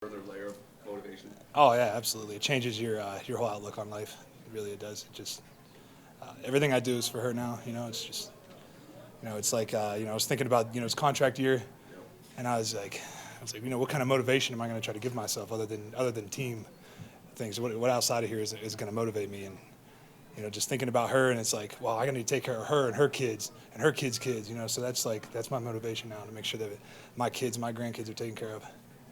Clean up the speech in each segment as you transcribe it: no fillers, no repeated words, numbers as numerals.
further layer of motivation? Oh yeah, absolutely. It changes your whole outlook on life. It does. It just everything I do is for her now. It's just it's like I was thinking about it's contract year, and I was like, what kind of motivation am I going to try to give myself other than team things? What outside of here is going to motivate me? And just thinking about her, and it's like, well, I got to take care of her and her kids and her kids' kids. So that's my motivation now, to make sure that my kids, my grandkids are taken care of.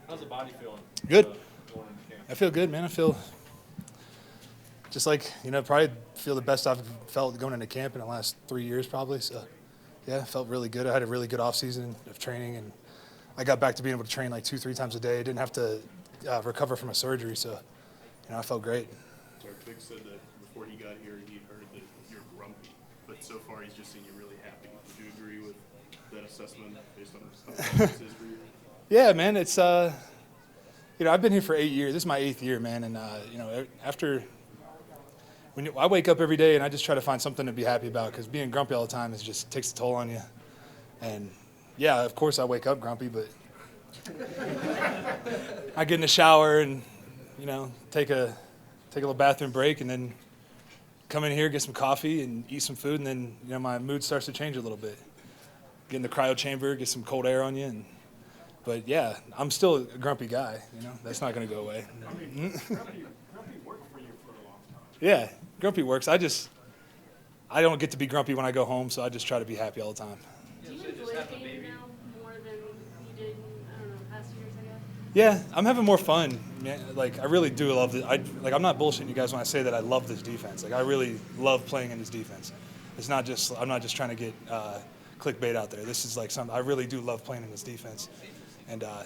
How's the body feeling? Good. Going into camp? I feel good, man. I feel just like, probably feel the best I've felt going into camp in the last 3 years, probably. So, yeah, felt really good. I had a really good offseason of training, and I got back to being able to train like 2-3 times a day. I didn't have to recover from a surgery, so, I felt great. Vic said that before he got here, he'd heard that you're grumpy, but so far he's just seen you really happy. Would you agree with that assessment based on how this is for you? Yeah, man, it's I've been here for 8 years. This is my 8th year, man, and after I wake up every day and I just try to find something to be happy about, because being grumpy all the time just takes a toll on you. And yeah, of course I wake up grumpy, but I get in the shower and take a little bathroom break, and then come in here, get some coffee and eat some food, and then my mood starts to change a little bit. Get in the cryo chamber, get some cold air on you, but yeah, I'm still a grumpy guy. That's not going to go away. Grumpy worked for you for a long time. Yeah, grumpy works. I don't get to be grumpy when I go home, so I just try to be happy all the time. Do you enjoy the game now more than you did in, past years, I guess? Yeah, I'm having more fun. Man, I really do love it. I'm not bullshitting you guys when I say that I love this defense. I really love playing in this defense. I'm not just trying to get clickbait out there. This is I really do love playing in this defense, and I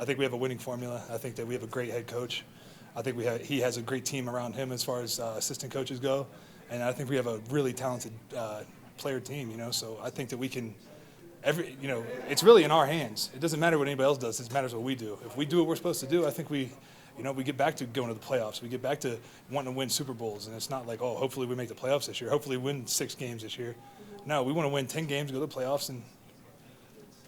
think we have a winning formula. I think that we have a great head coach. I think he has a great team around him as far as assistant coaches go, and I think we have a really talented player team. So I think that we can. It's really in our hands. It doesn't matter what anybody else does. It matters what we do. If we do what we're supposed to do, I think we get back to going to the playoffs. We get back to wanting to win Super Bowls. And it's not like, hopefully we make the playoffs this year. Hopefully win 6 games this year. No, we want to win 10 games, go to the playoffs, and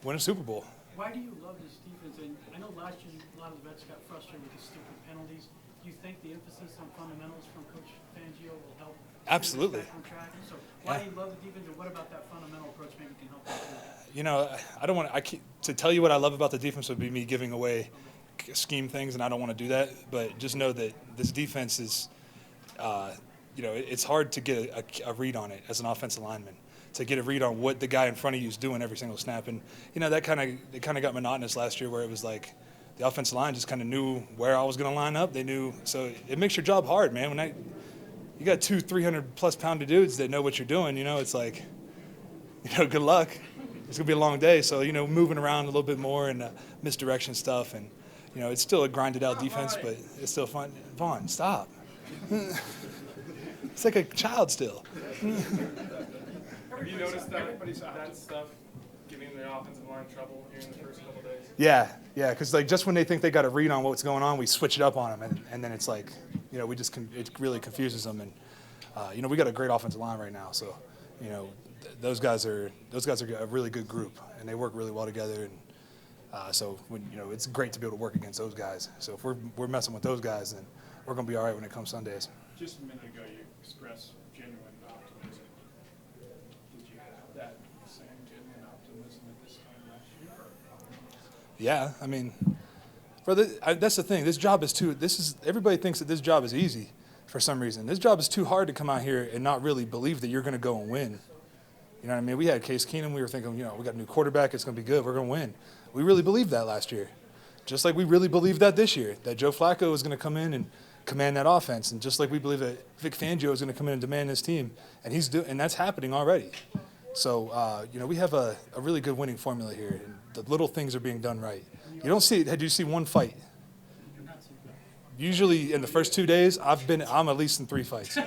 win a Super Bowl. Why do you love this defense? And I know last year a lot of the vets got frustrated with the stupid penalties. Do you think the emphasis on fundamentals from Coach Fangio will help? Absolutely. Back on track? So why do you love the defense, and what about that fundamental approach maybe can help that too? I don't want to tell you what I love about the defense would be me giving away scheme things, and I don't want to do that. But just know that this defense is, it's hard to get a read on it as an offensive lineman, to get a read on what the guy in front of you is doing every single snap. And it kind of got monotonous last year, where it was like the offensive line just kind of knew where I was going to line up. They knew, so it makes your job hard, man. You got 300+ pound dudes that know what you're doing. It's like, good luck. It's going to be a long day, so, moving around a little bit more and misdirection stuff. And, it's still a grinded-out defense, but it's still fun. Vaughn, stop. It's like a child still. Have you noticed that stuff giving the offensive line trouble here in the first couple days? Yeah, because, just when they think they got a read on what's going on, we switch it up on them, and then it's like, it really confuses them. And, we got a great offensive line right now, so, those guys are a really good group, and they work really well together. And so it's great to be able to work against those guys. So if we're messing with those guys, then we're going to be all right when it comes Sundays. Just a minute ago, you expressed genuine optimism. Did you have that same genuine optimism at this time last year? Yeah, I mean, brother, that's the thing. This job is everybody thinks that this job is easy for some reason. This job is too hard to come out here and not really believe that you're going to go and win. You know what I mean? We had Case Keenum. We were thinking, we got a new quarterback. It's going to be good. We're going to win. We really believed that last year. Just like we really believed that this year, that Joe Flacco was going to come in and command that offense. And just like we believe that Vic Fangio is going to come in and demand this team. And that's happening already. So, we have a really good winning formula here. And the little things are being done right. You don't see it. Had you see one fight? Usually in the first 2 days, I'm at least in 3 fights.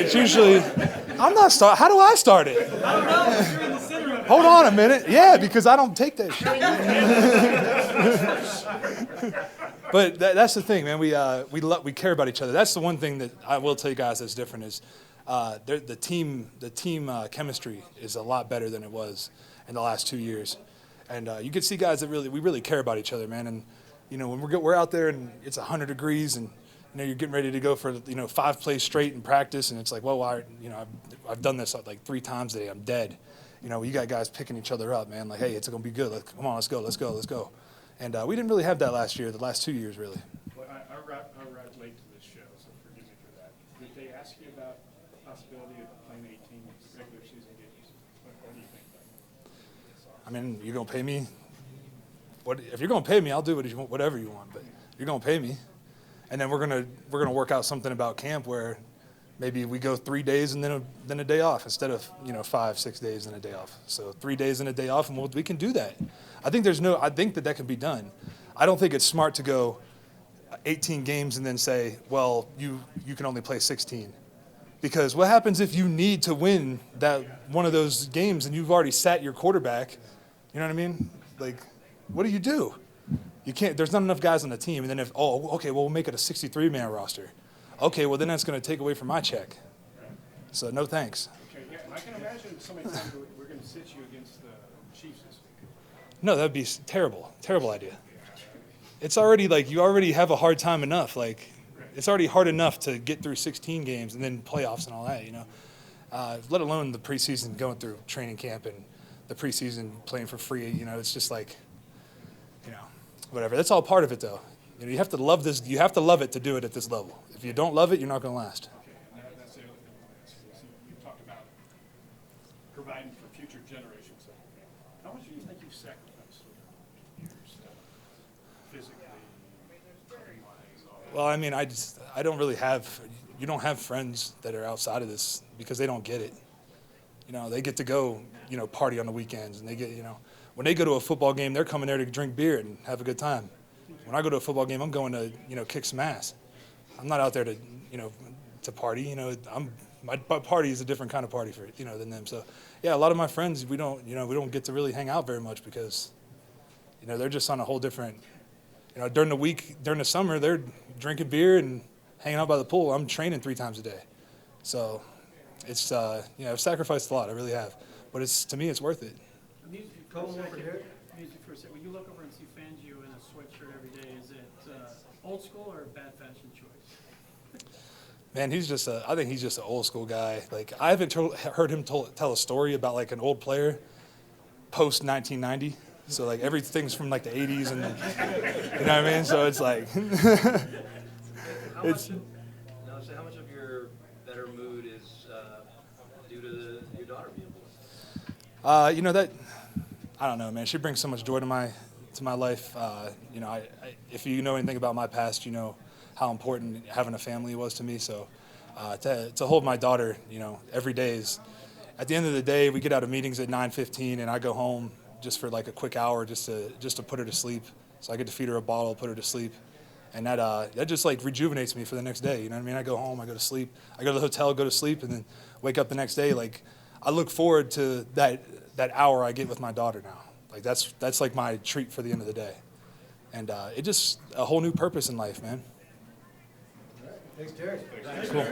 It's usually, I'm not start. How do I start it? I don't know. You're in the center of it. Hold on a minute. Yeah, because I don't take that shit. But that's the thing, man. We care about each other. That's the one thing that I will tell you guys that's different is the team chemistry is a lot better than it was in the last 2 years. And you can see guys that we really care about each other, man. And, you know, when we're out there and it's 100 degrees and, you know, you're getting ready to go for, you know, 5 plays straight in practice, and it's like, well, I've done this like 3 times today. I'm dead. You know, you got guys picking each other up, man. Like, hey, it's going to be good. Come on, let's go. And we didn't really have that last year, the last 2 years, really. Well, I arrived late to this show, so forgive me for that. Did they ask you about the possibility of playing 18 regular season games? What do you think about that? I mean, you're going to pay me? If you're going to pay me, I'll do whatever you want. But you're going to pay me. And then we're gonna work out something about camp where maybe we go 3 days and then a day off instead of, you know, 5-6 days and a day off. So 3 days and a day off, and we can do that. I think that can be done. I don't think it's smart to go 18 games and then say, well, you can only play 16. Because what happens if you need to win that one of those games and you've already sat your quarterback? You know what I mean? Like, what do? You can't. There's not enough guys on the team. And then we'll make it a 63-man roster. Okay, well then that's going to take away from my check. So no thanks. Okay, yeah, I can imagine somebody telling you we're going to sit you against the Chiefs this week. No, that'd be terrible idea. It's already like you already have a hard time enough. Like it's already hard enough to get through 16 games and then playoffs and all that. You know, let alone the preseason, going through training camp and the preseason playing for free. You know, it's just like, you know, whatever. That's all part of it, though. You know, you have to love this. You have to love it to do it at this level. If you don't love it, you're not going to last. Okay, and that's the other thing I want to ask you. So you talked about providing for future generations. How much do you think you've sacrificed over the years, physically, time-wise, all that? Well, I mean, I don't really have. You don't have friends that are outside of this because they don't get it. You know, they get to go, you know, party on the weekends, and they get, you know, when they go to a football game, they're coming there to drink beer and have a good time. When I go to a football game, I'm going to, you know, kick some ass. I'm not out there to, you know, to party. You know, my party is a different kind of party for, you know, than them. So, yeah, a lot of my friends, we don't get to really hang out very much because, you know, they're just on a whole different, you know, during the week, during the summer, they're drinking beer and hanging out by the pool. I'm training 3 times a day. So it's, you know, I've sacrificed a lot. I really have. But to me, it's worth it. Music for a second. When you look over and see Fangio in a sweatshirt every day, is it old school or a bad fashion choice? Man, I think he's just an old school guy. Like, I haven't heard him tell a story about like an old player post 1990. So like everything's from like the 80s, and you know what I mean. So it's like, How much of your better mood is due to your daughter being born? you know, that I don't know, man. She brings so much joy to my life. You know, if you know anything about my past, you know how important having a family was to me. So to hold my daughter, you know, every day is. At the end of the day, we get out of meetings at 9:15, and I go home just for like a quick hour, just to put her to sleep. So I get to feed her a bottle, put her to sleep, and that just like rejuvenates me for the next day. You know what I mean? I go home, I go to sleep, I go to the hotel, go to sleep, and then wake up the next day. Like, I look forward to that hour I get with my daughter now. Like that's like my treat for the end of the day, and it just a whole new purpose in life, man. Thanks, Terry. Cool.